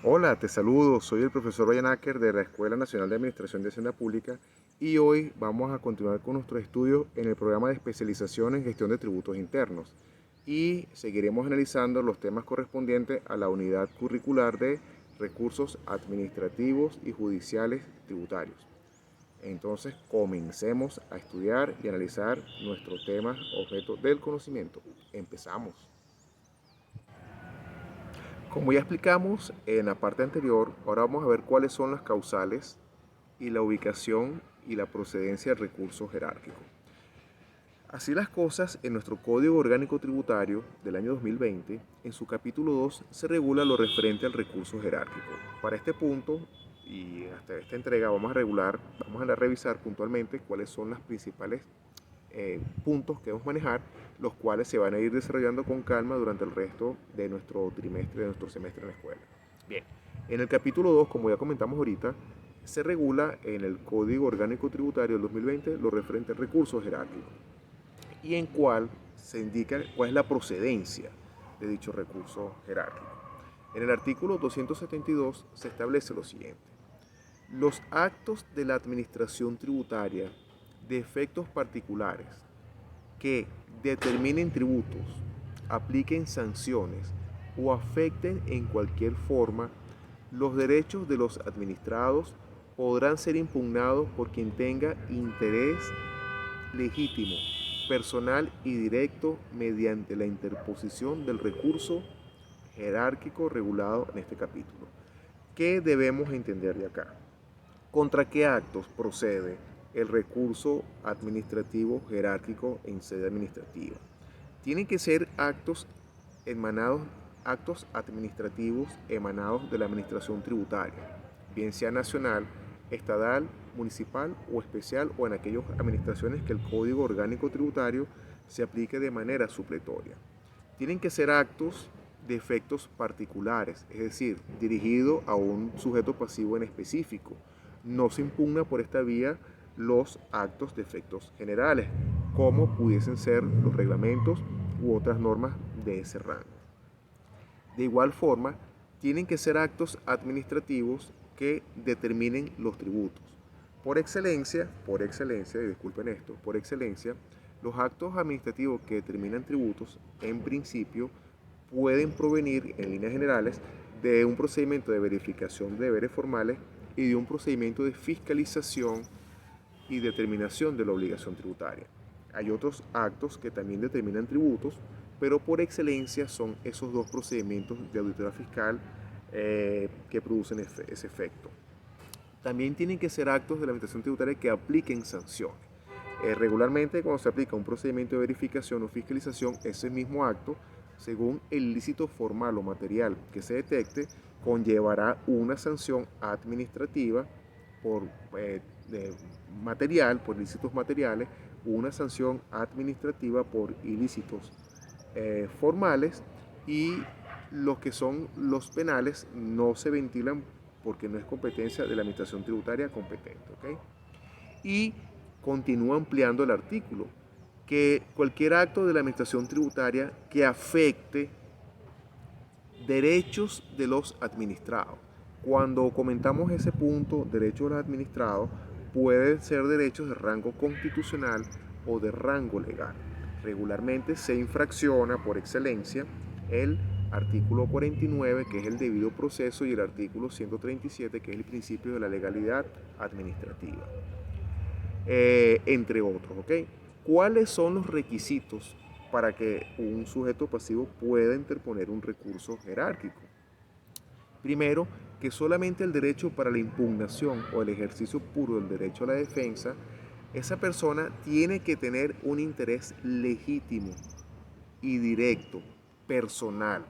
Hola, te saludo. Soy el profesor Ryan Acker de la Escuela Nacional de Administración de Hacienda Pública y hoy vamos a continuar con nuestros estudios en el programa de especialización en gestión de tributos internos y seguiremos analizando los temas correspondientes a la unidad curricular de recursos administrativos y judiciales tributarios. Entonces, comencemos a estudiar y analizar nuestro tema objeto del conocimiento. Empezamos. Como ya explicamos en la parte anterior, ahora vamos a ver cuáles son las causales y la ubicación y la procedencia del recurso jerárquico. Así las cosas, en nuestro Código Orgánico Tributario del año 2020, en su capítulo 2, se regula lo referente al recurso jerárquico. Para este punto y hasta esta entrega vamos a revisar puntualmente cuáles son los principales puntos que debemos manejar, los cuales se van a ir desarrollando con calma durante el resto de nuestro trimestre, de nuestro semestre en la escuela. Bien, en el capítulo 2, como ya comentamos ahorita, se regula en el Código Orgánico Tributario del 2020 lo referente al recurso jerárquico y en cuál se indica cuál es la procedencia de dicho recurso jerárquico. En el artículo 272 se establece lo siguiente: los actos de la administración tributaria de efectos particulares que determinen tributos, apliquen sanciones o afecten en cualquier forma los derechos de los administrados podrán ser impugnados por quien tenga interés legítimo, personal y directo mediante la interposición del recurso jerárquico regulado en este capítulo. ¿Qué debemos entender de acá? ¿Contra qué actos procede el recurso administrativo jerárquico en sede administrativa? Tienen que ser actos administrativos emanados de la administración tributaria, bien sea nacional, estatal, municipal o especial, o en aquellas administraciones que el Código Orgánico Tributario se aplique de manera supletoria. Tienen que ser actos de efectos particulares, es decir, dirigido a un sujeto pasivo en específico. No se impugna por esta vía los actos de efectos generales, como pudiesen ser los reglamentos u otras normas de ese rango. De igual forma, tienen que ser actos administrativos que determinen los tributos. Y disculpen esto, por excelencia, los actos administrativos que determinan tributos, en principio, pueden provenir, en líneas generales, de un procedimiento de verificación de deberes formales y de un procedimiento de fiscalización y determinación de la obligación tributaria. Hay otros actos que también determinan tributos, pero por excelencia son esos dos procedimientos de auditoría fiscal que producen ese efecto. También tienen que ser actos de la administración tributaria que apliquen sanciones. Regularmente, cuando se aplica un procedimiento de verificación o fiscalización, ese mismo acto, según el ilícito formal o material que se detecte, conllevará una sanción administrativa por por ilícitos materiales, una sanción administrativa por ilícitos formales, y los que son los penales no se ventilan porque no es competencia de la administración tributaria competente. ¿Okay? Y continúa ampliando el artículo, que cualquier acto de la administración tributaria que afecte derechos de los administrados. Cuando comentamos ese punto, derechos de los administrados, pueden ser derechos de rango constitucional o de rango legal. Regularmente se infracciona por excelencia el artículo 49, que es el debido proceso, y el artículo 137, que es el principio de la legalidad administrativa, entre otros. ¿Okay? ¿Cuáles son los requisitos para que un sujeto pasivo pueda interponer un recurso jerárquico? Primero, que solamente el derecho para la impugnación o el ejercicio puro del derecho a la defensa, esa persona tiene que tener un interés legítimo y directo, personal.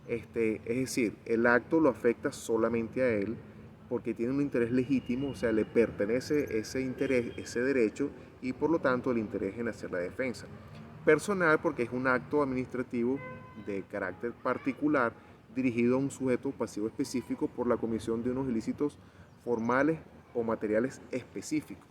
Es decir, el acto lo afecta solamente a él porque tiene un interés legítimo, o sea, le pertenece ese interés, ese derecho, y por lo tanto el interés en hacer la defensa. Personal, porque es un acto administrativo de carácter particular dirigido a un sujeto pasivo específico por la comisión de unos ilícitos formales o materiales específicos.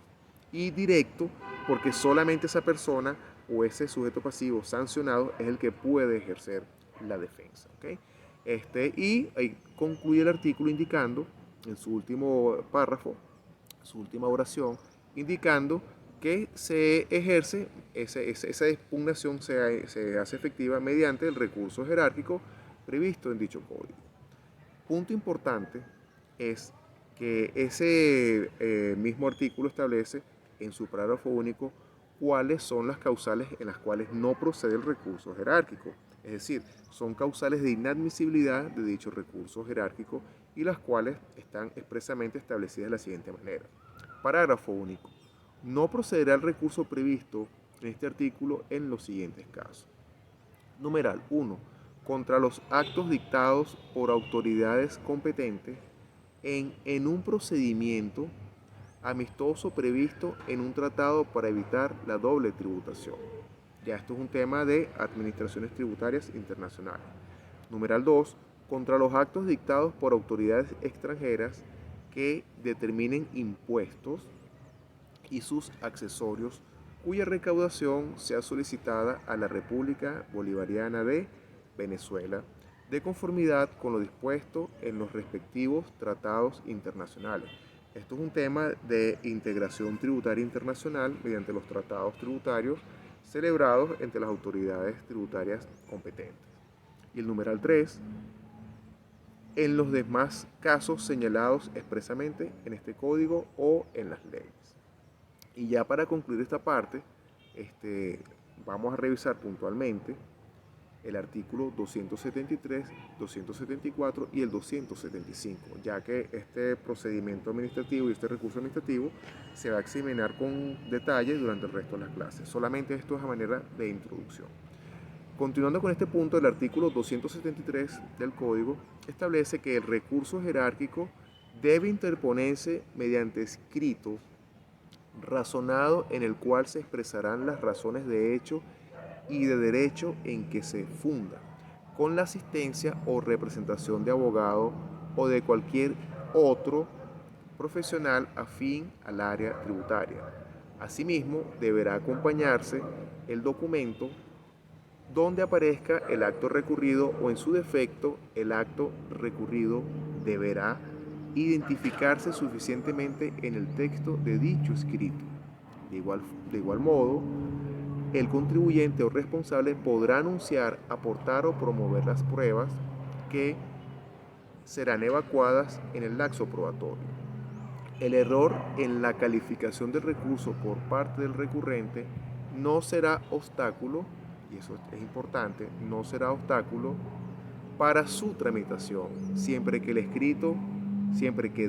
Y directo, porque solamente esa persona o ese sujeto pasivo sancionado es el que puede ejercer la defensa. ¿Okay? Y ahí concluye el artículo indicando, en su último párrafo, su última oración, indicando que se ejerce, esa impugnación se hace efectiva mediante el recurso jerárquico previsto en dicho código. Punto importante es que ese mismo artículo establece en su párrafo único cuáles son las causales en las cuales no procede el recurso jerárquico. Es decir, son causales de inadmisibilidad de dicho recurso jerárquico y las cuales están expresamente establecidas de la siguiente manera. Parágrafo único. No procederá el recurso previsto en este artículo en los siguientes casos. Numeral 1. Contra los actos dictados por autoridades competentes en un procedimiento amistoso previsto en un tratado para evitar la doble tributación. Ya esto es un tema de administraciones tributarias internacionales. Numeral 2. Contra los actos dictados por autoridades extranjeras que determinen impuestos y sus accesorios cuya recaudación sea solicitada a la República Bolivariana de Venezuela de conformidad con lo dispuesto en los respectivos tratados internacionales. Esto es un tema de integración tributaria internacional mediante los tratados tributarios celebrados entre las autoridades tributarias competentes. Y el numeral 3, en los demás casos señalados expresamente en este código o en las leyes. Y ya para concluir esta parte, vamos a revisar puntualmente el artículo 273, 274 y el 275, ya que este procedimiento administrativo y este recurso administrativo se va a examinar con detalle durante el resto de las clases. Solamente esto es a manera de introducción. Continuando con este punto, el artículo 273 del Código establece que el recurso jerárquico debe interponerse mediante escrito razonado en el cual se expresarán las razones de hecho y de derecho en que se funda, con la asistencia o representación de abogado o de cualquier otro profesional afín al área tributaria. Asimismo, deberá acompañarse el documento donde aparezca el acto recurrido o en su defecto el acto recurrido deberá identificarse suficientemente en el texto de dicho escrito. De igual modo, el contribuyente o responsable podrá anunciar, aportar o promover las pruebas que serán evacuadas en el lapso probatorio. El error en la calificación del recurso por parte del recurrente no será obstáculo, y eso es importante, no será obstáculo para su tramitación, siempre que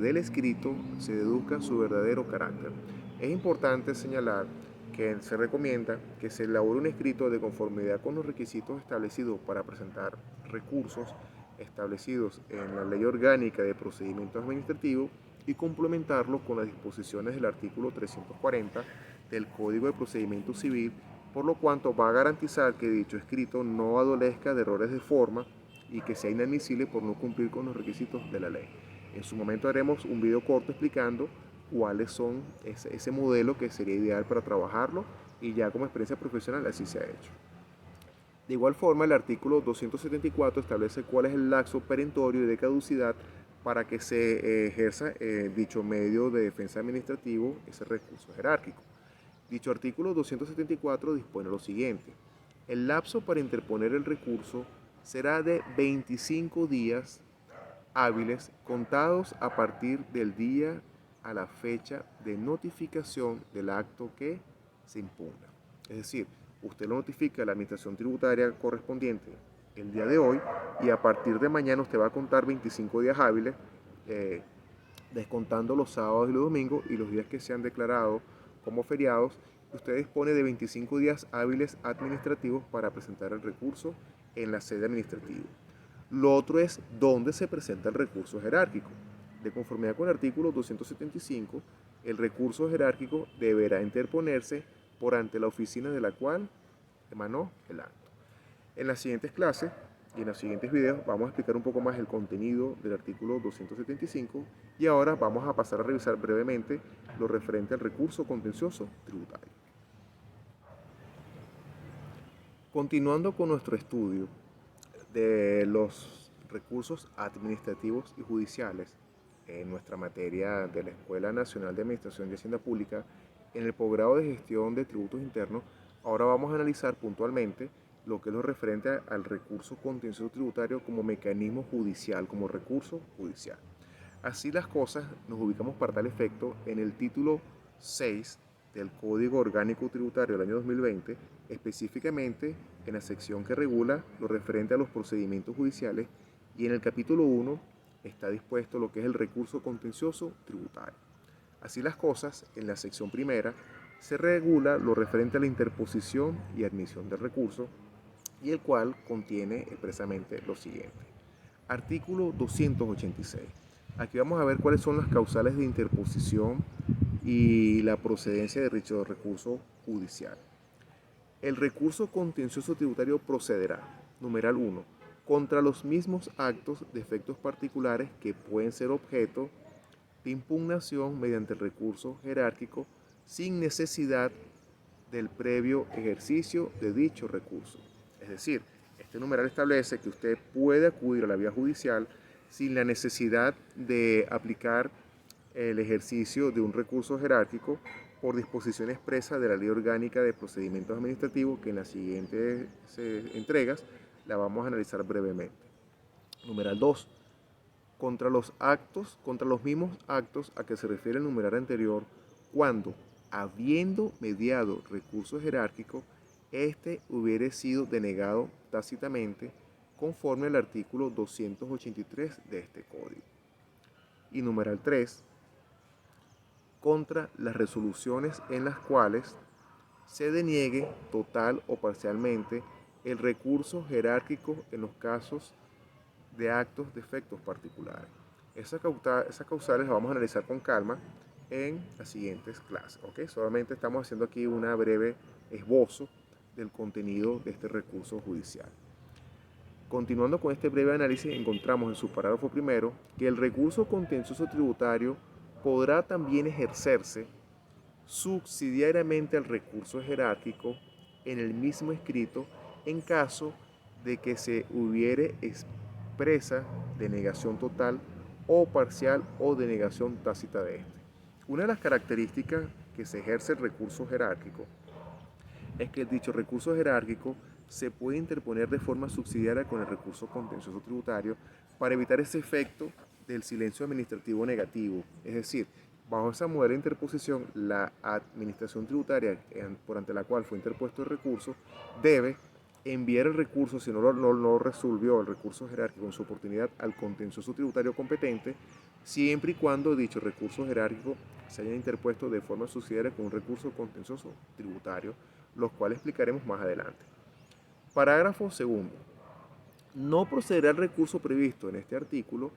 del escrito se deduzca su verdadero carácter. Es importante señalar que se recomienda que se elabore un escrito de conformidad con los requisitos establecidos para presentar recursos establecidos en la Ley Orgánica de Procedimientos Administrativos y complementarlo con las disposiciones del artículo 340 del Código de Procedimiento Civil, por lo cuanto va a garantizar que dicho escrito no adolezca de errores de forma y que sea inadmisible por no cumplir con los requisitos de la ley. En su momento haremos un video corto explicando cuáles son ese modelo que sería ideal para trabajarlo y ya como experiencia profesional así se ha hecho. De igual forma, el artículo 274 establece cuál es el lapso perentorio y de caducidad para que se ejerza dicho medio de defensa administrativo, ese recurso jerárquico. Dicho artículo 274 dispone lo siguiente. El lapso para interponer el recurso será de 25 días hábiles contados a partir del día a la fecha de notificación del acto que se impugna. Es decir, usted lo notifica a la administración tributaria correspondiente el día de hoy y a partir de mañana usted va a contar 25 días hábiles, descontando los sábados y los domingos y los días que se han declarado como feriados. Usted dispone de 25 días hábiles administrativos para presentar el recurso en la sede administrativa. Lo otro es dónde se presenta el recurso jerárquico. De conformidad con el artículo 275, el recurso jerárquico deberá interponerse por ante la oficina de la cual emanó el acto. En las siguientes clases y en los siguientes videos vamos a explicar un poco más el contenido del artículo 275 y ahora vamos a pasar a revisar brevemente lo referente al recurso contencioso tributario. Continuando con nuestro estudio de los recursos administrativos y judiciales en nuestra materia de la Escuela Nacional de Administración y Hacienda Pública, en el posgrado de Gestión de Tributos Internos, ahora vamos a analizar puntualmente lo que es lo referente al recurso contencioso tributario como mecanismo judicial, como recurso judicial. Así las cosas, nos ubicamos para tal efecto en el título 6 del Código Orgánico Tributario del año 2020, específicamente en la sección que regula lo referente a los procedimientos judiciales, y en el capítulo 1 está dispuesto lo que es el recurso contencioso tributario. Así las cosas, en la sección primera se regula lo referente a la interposición y admisión del recurso, y el cual contiene expresamente lo siguiente. Artículo 286. Aquí vamos a ver cuáles son las causales de interposición y la procedencia de dicho recurso judicial. El recurso contencioso tributario procederá, numeral 1, contra los mismos actos de efectos particulares que pueden ser objeto de impugnación mediante el recurso jerárquico sin necesidad del previo ejercicio de dicho recurso. Es decir, este numeral establece que usted puede acudir a la vía judicial sin la necesidad de aplicar el ejercicio de un recurso jerárquico por disposición expresa de la Ley Orgánica de Procedimientos Administrativos, que en las siguientes entregas la vamos a analizar brevemente. Numeral 2. Contra los mismos actos a que se refiere el numeral anterior, cuando, habiendo mediado recurso jerárquico, este hubiere sido denegado tácitamente conforme al artículo 283 de este código. Y numeral 3, contra las resoluciones en las cuales se deniegue total o parcialmente el recurso jerárquico en los casos de actos de efectos particulares. Esas causales las vamos a analizar con calma en las siguientes clases. ¿Okay? Solamente estamos haciendo aquí una breve esbozo del contenido de este recurso judicial. Continuando con este breve análisis, encontramos en su parágrafo primero que el recurso contencioso tributario podrá también ejercerse subsidiariamente al recurso jerárquico en el mismo escrito en caso de que se hubiere expresa denegación total o parcial o denegación tácita de este. Una de las características que se ejerce el recurso jerárquico es que dicho recurso jerárquico se puede interponer de forma subsidiaria con el recurso contencioso tributario para evitar ese efecto del silencio administrativo negativo. Es decir, bajo esa modalidad de interposición, la administración tributaria por ante la cual fue interpuesto el recurso debe enviar el recurso, si no lo resolvió el recurso jerárquico en su oportunidad, al contencioso tributario competente, siempre y cuando dicho recurso jerárquico se haya interpuesto de forma subsidiaria con un recurso contencioso tributario, los cuales explicaremos más adelante. Parágrafo segundo. No procederá el recurso previsto en este artículo,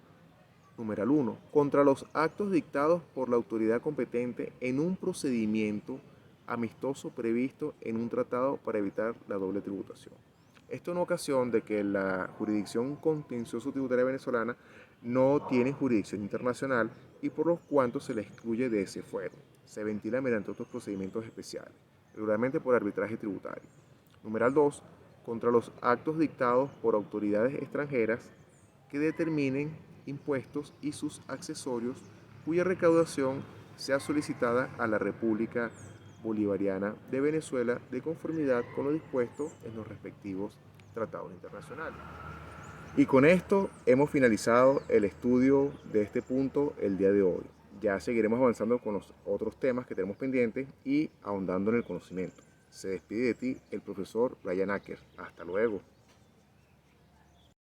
numeral 1, contra los actos dictados por la autoridad competente en un procedimiento amistoso previsto en un tratado para evitar la doble tributación. Esto en ocasión de que la jurisdicción contencioso tributaria venezolana no tiene jurisdicción internacional y por lo cuanto se le excluye de ese fuero. Se ventila mediante otros procedimientos especiales, regularmente por arbitraje tributario. Numeral 2. Contra los actos dictados por autoridades extranjeras que determinen impuestos y sus accesorios cuya recaudación sea solicitada a la República Bolivariana de Venezuela de conformidad con lo dispuesto en los respectivos tratados internacionales. Y con esto hemos finalizado el estudio de este punto el día de hoy. Ya seguiremos avanzando con los otros temas que tenemos pendientes y ahondando en el conocimiento. Se despide de ti el profesor Brian Acker. Hasta luego.